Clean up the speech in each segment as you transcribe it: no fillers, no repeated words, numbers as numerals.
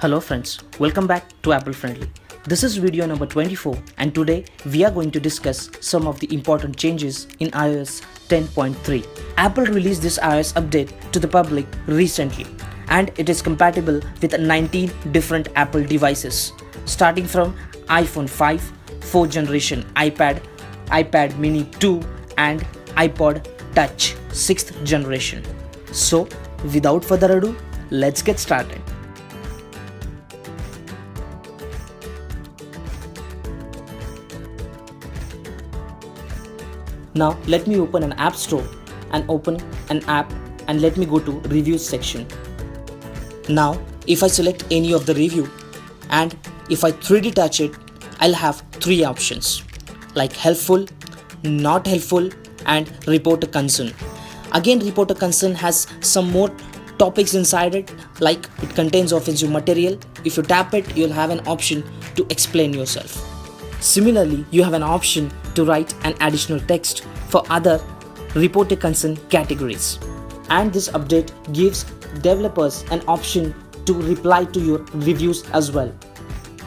Hello friends, welcome back to Apple Friendly. This is video number 24 and today we are going to discuss some of the important changes in iOS 10.3. Apple released this iOS update to the public recently and it is compatible with 19 different Apple devices starting from iPhone 5, 4th generation iPad, iPad mini 2 and iPod Touch 6th generation. So without further ado, let's get started. Now let me open an app store and open an app and let me go to reviews section. Now if I select any of the review and if I 3D touch it, I'll have three options like helpful, not helpful and report a concern. Again, report a concern has some more topics inside it, like it contains offensive material. If you tap it, you'll have an option to explain yourself. Similarly, you have an option to write an additional text for other report a concern categories. And this update gives developers an option to reply to your reviews as well.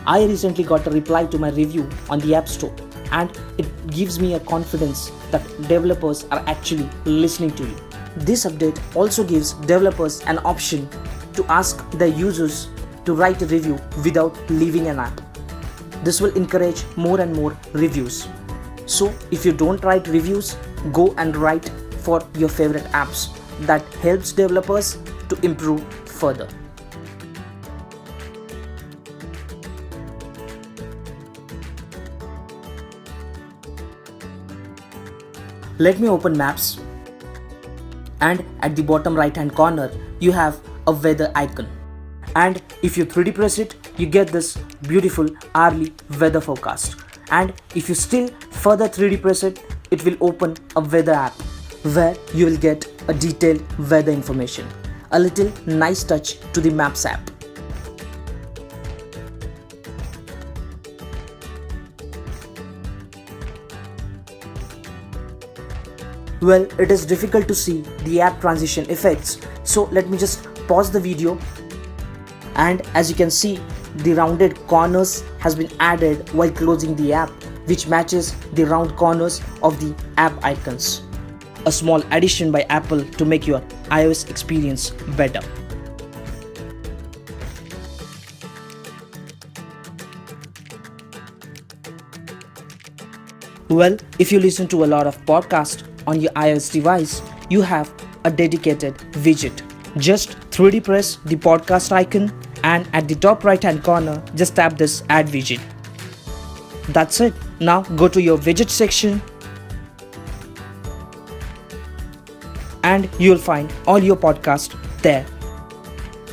I recently got a reply to my review on the App Store and it gives me a confidence that developers are actually listening to you. This update also gives developers an option to ask their users to write a review without leaving an app. This will encourage more and more reviews. So if you don't write reviews, go and write for your favorite apps. That helps developers to improve further. Let me open Maps, and at the bottom right hand corner you have a weather icon, and if you 3D press it, you get this beautiful hourly weather forecast. And if you still further 3D press it, it will open a weather app where you will get a detailed weather information. A little nice touch to the Maps app. Well, it is difficult to see the app transition effects, so let me just pause the video. And as you can see, the rounded corners has been added while closing the app, which matches the round corners of the app icons. A small addition by Apple to make your iOS experience better. Well, if you listen to a lot of podcasts on your iOS device, you have a dedicated widget. Just 3D press the podcast icon and at the top right hand corner, just tap this add widget. That's it. Now go to your widget section and you'll find all your podcasts there.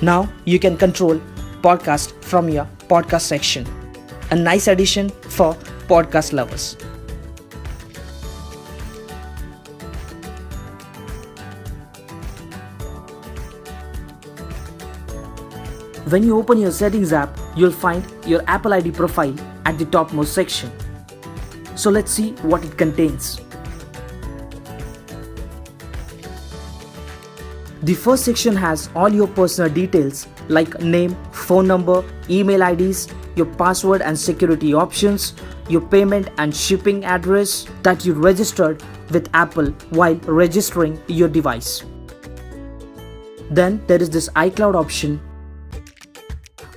Now you can control podcast from your podcast section. A nice addition for podcast lovers. When you open your settings app, you'll find your Apple ID profile at the topmost section. So let's see what it contains. The first section has all your personal details like name, phone number, email IDs, your password and security options, your payment and shipping address that you registered with Apple while registering your device. Then there is this iCloud option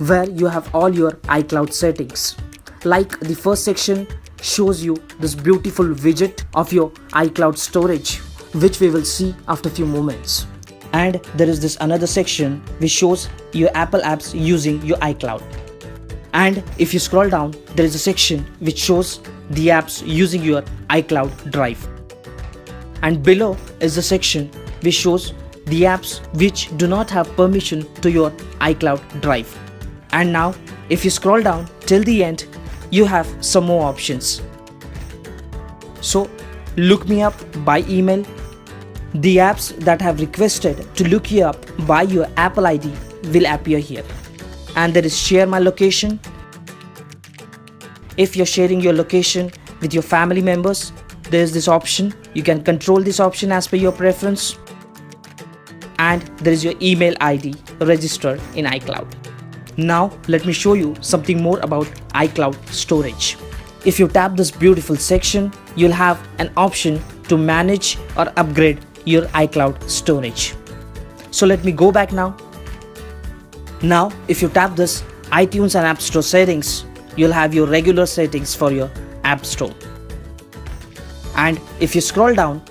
where you have all your iCloud settings. Like the first section shows you this beautiful widget of your iCloud Storage, which we will see after a few moments. And there is this another section which shows your Apple apps using your iCloud. And if you scroll down, there is a section which shows the apps using your iCloud Drive. And below is the section which shows the apps which do not have permission to your iCloud Drive. And now if you scroll down till the end, you have some more options. So look me up by email. The apps that have requested to look you up by your Apple ID will appear here. And there is share my location. If you're sharing your location with your family members, there is this option. You can control this option as per your preference. And there is your email ID registered in iCloud. Now let me show you something more about iCloud Storage. If you tap this beautiful section, you'll have an option to manage or upgrade your iCloud storage. So let me go back now. Now if you tap this iTunes and App Store settings, you'll have your regular settings for your App Store. And if you scroll down,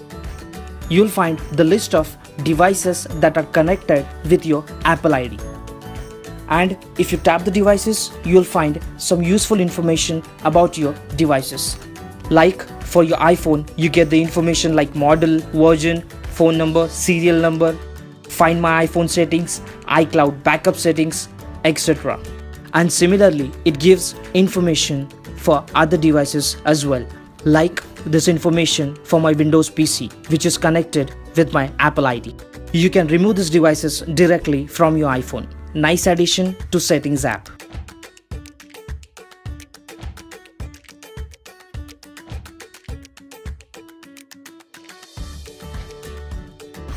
you'll find the list of devices that are connected with your Apple ID. And if you tap the devices, you'll find some useful information about your devices. Like for your iPhone, you get the information like model, version, phone number, serial number, Find My iPhone settings, iCloud backup settings, etc. And similarly, it gives information for other devices as well, like this information for my Windows PC, which is connected with my Apple ID. You can remove these devices directly from your iPhone. Nice addition to Settings app.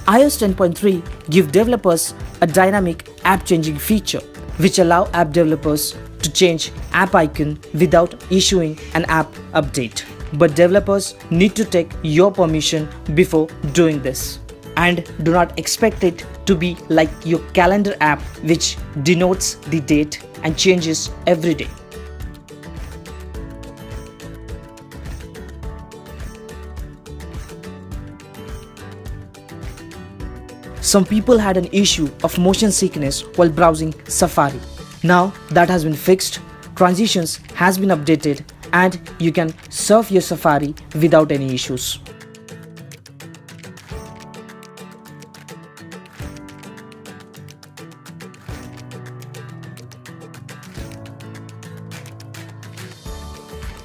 iOS 10.3 give developers a dynamic app changing feature, which allow app developers to change app icon without issuing an app update. But developers need to take your permission before doing this. And do not expect it to be like your calendar app, which denotes the date and changes every day. Some people had an issue of motion sickness while browsing Safari. Now that has been fixed, transitions has been updated, and you can surf your Safari without any issues.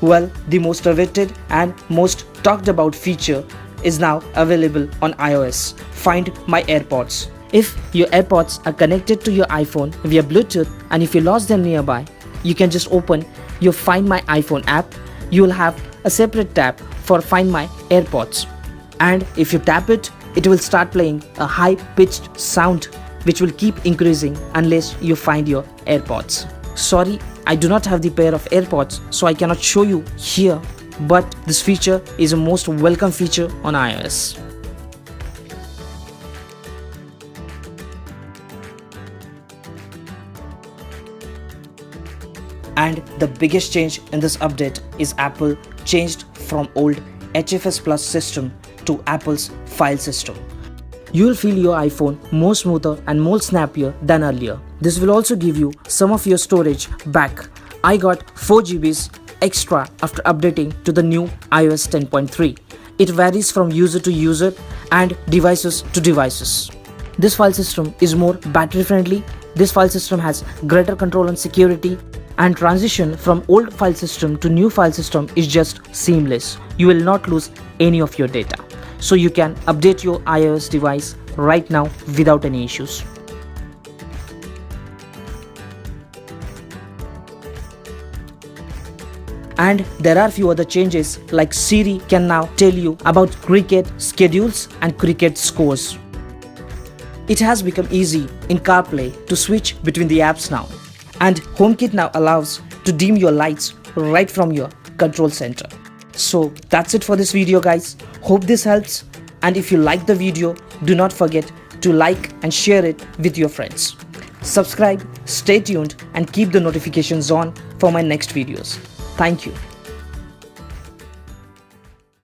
Well, the most awaited and most talked about feature is now available on iOS. Find My AirPods. If your AirPods are connected to your iPhone via Bluetooth and if you lost them nearby, you can just open your Find My iPhone app. You will have a separate tab for Find My AirPods. And if you tap it, it will start playing a high-pitched sound which will keep increasing unless you find your AirPods. Sorry, I do not have the pair of AirPods, so I cannot show you here, but this feature is a most welcome feature on iOS. And the biggest change in this update is Apple changed from old HFS Plus system to Apple's file system. You will feel your iPhone more smoother and more snappier than earlier. This will also give you some of your storage back. I got 4 GBs extra after updating to the new iOS 10.3. It varies from user to user and devices to devices. This file system is more battery friendly. This file system has greater control and security, and transition from old file system to new file system is just seamless. You will not lose any of your data. So you can update your iOS device right now without any issues. And there are few other changes, like Siri can now tell you about cricket schedules and cricket scores. It has become easy in CarPlay to switch between the apps now. And HomeKit now allows to dim your lights right from your control center. So that's it for this video, guys. Hope this helps. And if you like the video, do not forget to like and share it with your friends. Subscribe, stay tuned, and keep the notifications on for my next videos. Thank you.